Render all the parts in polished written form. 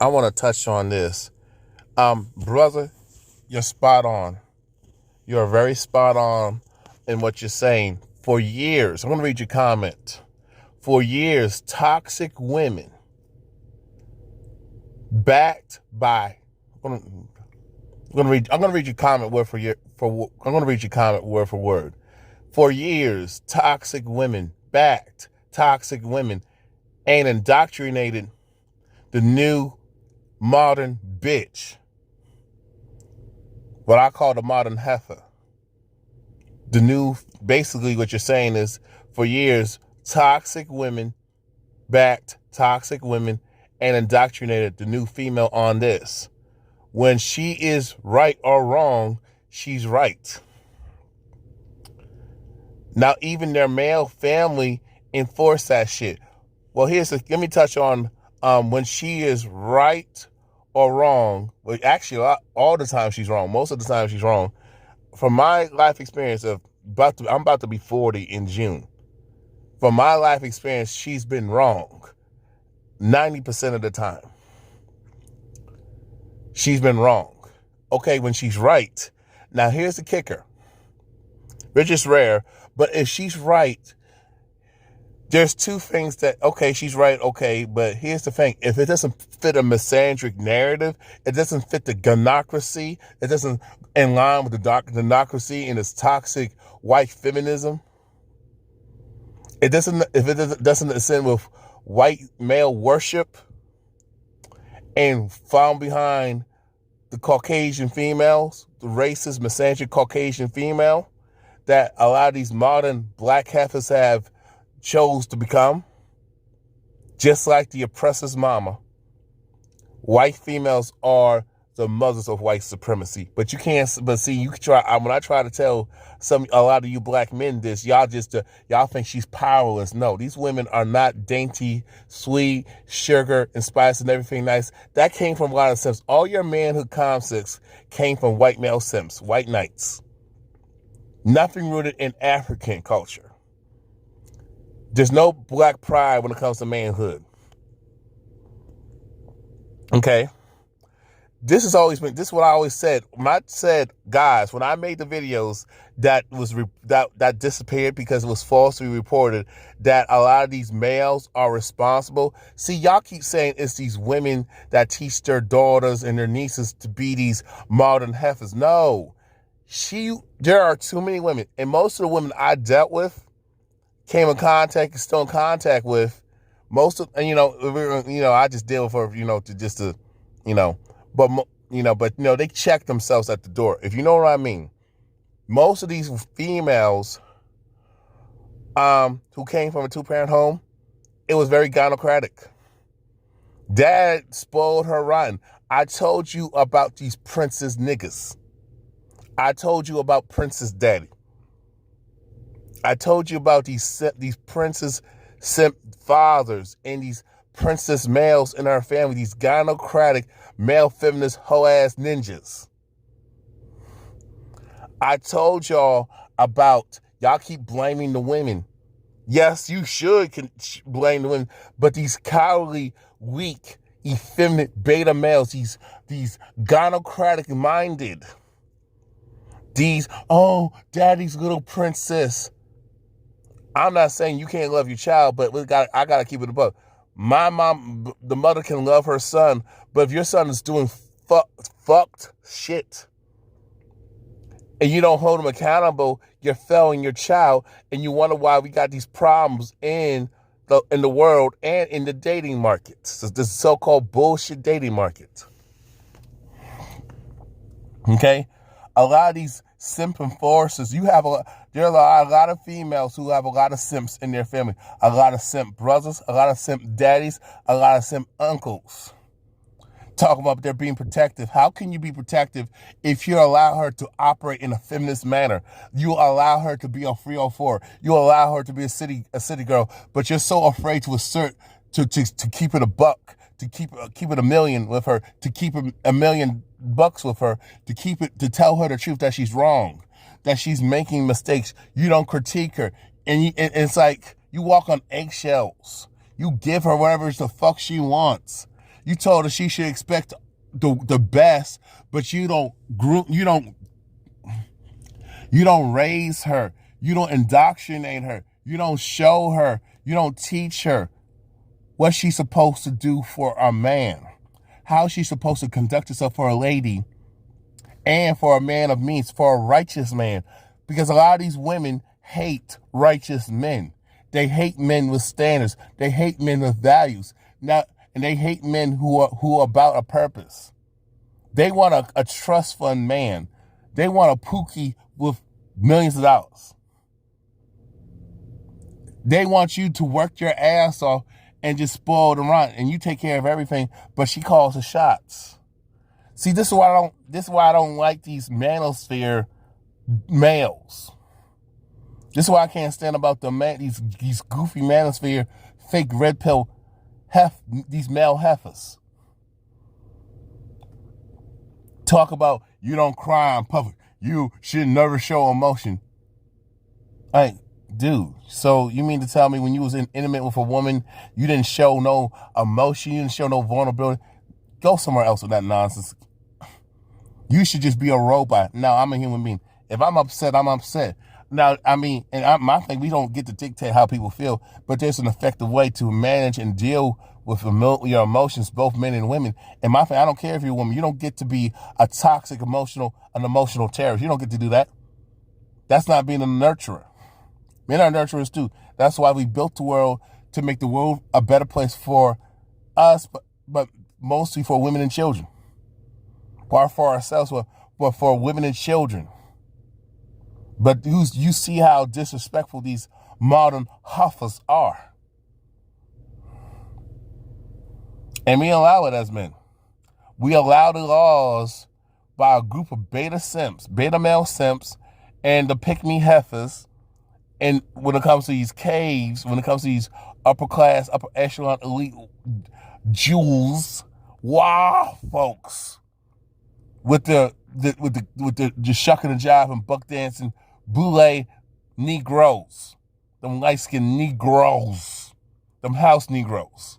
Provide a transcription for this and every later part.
I want to touch on this. Brother, you're spot on. You're very spot on in what you're saying. For years, I'm going to read your comment. For years, toxic women backed by, I'm going to read your comment word for word. For years, toxic women backed toxic women and indoctrinated the new modern bitch. What I call the modern heifer. Basically what you're saying is, for years, toxic women backed toxic women and indoctrinated the new female on this. When she is right or wrong, she's right. Now, even their male family enforce that shit. Well, let me touch on when she is right or wrong. Well, actually, all the time she's wrong. Most of the time she's wrong. From my life experience I'm about to be 40 in June. From my life experience, she's been wrong 90% of the time. She's been wrong. Okay, when she's right. Now, here's the kicker. Which is rare, but if she's right, there's two things that, okay, she's right, okay, but here's the thing. If it doesn't fit a misandric narrative, it doesn't fit the gynocentric, it doesn't in line with the gynocentric and its toxic white feminism, if it doesn't ascend with white male worship and found behind the Caucasian females, the racist, misandric Caucasian female that a lot of these modern black heifers have chose to become, just like the oppressor's mama. White females are the mothers of white supremacy. But you can't. But see, you can try. When I try to tell a lot of you black men this, y'all think she's powerless. No, these women are not dainty, sweet, sugar and spice and everything nice. That came from a lot of simps. All your manhood concepts came from white male simps, white knights. Nothing rooted in African culture. There's no black pride when it comes to manhood. Okay? This is what I always said. When I said, guys, when I made the videos that disappeared because it was falsely reported that a lot of these males are responsible. See, y'all keep saying it's these women that teach their daughters and their nieces to be these modern heifers. No. There are too many women, and most of the women I dealt with, came in contact, and still in contact with, I just deal with her, but they check themselves at the door, if you know what I mean. Most of these females, who came from a two-parent home, it was very gynocentric. Dad spoiled her rotten. I told you about these princess niggas. I told you about Princess Daddy. I told you about these princess simp fathers and these princess males in our family, these gynocentric male feminist hoe-ass ninjas. I told y'all about, y'all keep blaming the women. Yes, you should blame the women, but these cowardly, weak, effeminate beta males, these gynocentric minded, these, daddy's little princess. I'm not saying you can't love your child, but I gotta keep it above. My mom, the mother, can love her son, but if your son is doing fucked shit and you don't hold him accountable, you're failing your child, and you wonder why we got these problems in the world and in the dating market, this so-called bullshit dating market. Okay, a lot of these simp enforcers, there are a lot of females who have a lot of simps in their family. A lot of simp brothers, a lot of simp daddies, a lot of simp uncles. Talking about they're being protective. How can you be protective if you allow her to operate in a feminist manner? You allow her to be on 304. You allow her to be a city girl, but you're so afraid to assert, to keep it a buck, to keep it a million with her, to keep a million bucks with her, to tell her the truth that she's wrong, that she's making mistakes. You don't critique her, and it's like you walk on eggshells. You give her whatever the fuck she wants. You told her she should expect the best, but you don't raise her. You don't indoctrinate her. You don't show her. You don't teach her what she's supposed to do for a man, how she's supposed to conduct herself for a lady and for a man of means, for a righteous man. Because a lot of these women hate righteous men. They hate men with standards. They hate men with values. Now, and they hate men who are about a purpose. They want a trust fund man. They want a pookie with millions of dollars. They want you to work your ass off and just spoil the run, and you take care of everything, but she calls the shots. See, this is why I don't like these manosphere males. This is why I can't stand about these goofy manosphere fake red pill these male heifers. Talk about you don't cry in public. You should never show emotion. Like, dude, so you mean to tell me when you was intimate with a woman, you didn't show no emotion, you didn't show no vulnerability? Go somewhere else with that nonsense. You should just be a robot. No, I'm a human being. If I'm upset, I'm upset. Now, I mean, my thing, we don't get to dictate how people feel, but there's an effective way to manage and deal with your emotions, both men and women. And my thing, I don't care if you're a woman. You don't get to be an emotional terrorist. You don't get to do that. That's not being a nurturer. Men are nurturers too. That's why we built the world, to make the world a better place for us, but mostly for women and children. Or for ourselves, but for women and children. But you see how disrespectful these modern Haffas are. And we allow it as men. We allow the laws by a group of beta male simps, and the pick-me heifers. And when it comes to these caves, when it comes to these upper class, upper echelon, elite jewels, wow, folks, with the just shucking and jiving, buck dancing, boule Negroes, them light-skinned Negroes, them house Negroes,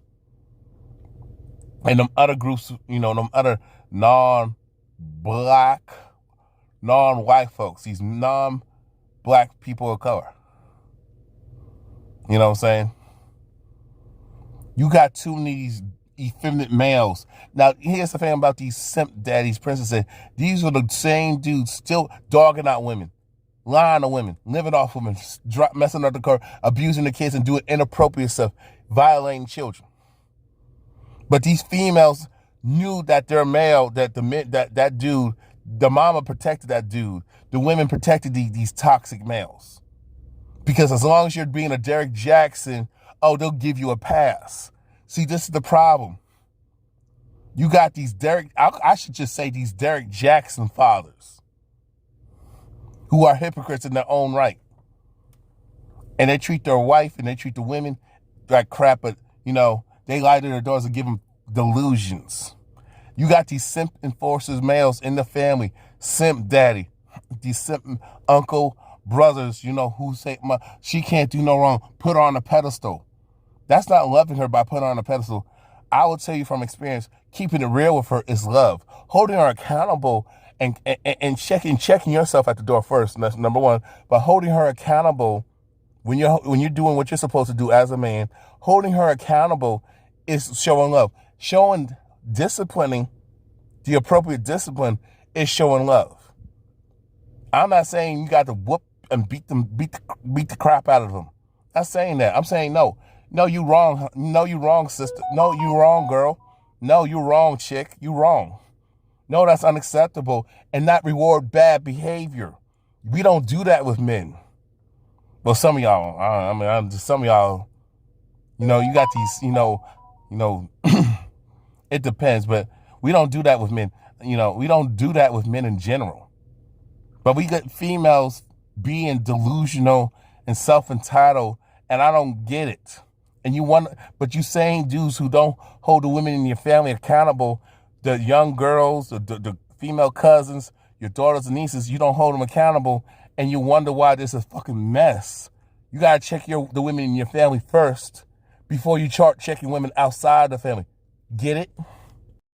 and them other groups, them other non-black, non-white folks, these non-black people of color. You know what I'm saying? You got too many these effeminate males. Now, here's the thing about these simp daddies, princesses. These are the same dudes still dogging out women, lying to women, living off women, messing up the car, abusing the kids, and doing inappropriate stuff, violating children. But these females knew that their male, that that dude, the mama protected that dude. The women protected these toxic males. Because as long as you're being a Derek Jackson, they'll give you a pass. See, this is the problem. You got these I should just say these Derek Jackson fathers who are hypocrites in their own right. And they treat their wife and they treat the women like crap, but, they lie to their daughters and give them delusions. You got these simp enforcers males in the family, simp daddy, these simp uncle, brothers, who say, she can't do no wrong, put her on a pedestal. That's not loving her by putting her on a pedestal. I will tell you from experience, keeping it real with her is love. Holding her accountable and checking yourself at the door first, and that's number one. But holding her accountable when you're doing what you're supposed to do as a man, holding her accountable is showing love. Disciplining, the appropriate discipline is showing love. I'm not saying you got to whoop and beat the crap out of them. I'm not saying that. I'm saying no. No, you wrong. No, you wrong, sister. No, you wrong, girl. No, you wrong, chick. You wrong. No, that's unacceptable, and not reward bad behavior. We don't do that with men. Well, some of y'all, some of y'all, you got these, it depends, but we don't do that with men. We don't do that with men in general. But we get females being delusional and self-entitled, and I don't get it. And but you saying dudes who don't hold the women in your family accountable, the young girls, the female cousins, your daughters and nieces, you don't hold them accountable, and you wonder why this is a fucking mess. You gotta check the women in your family first before you start checking women outside the family. Get it?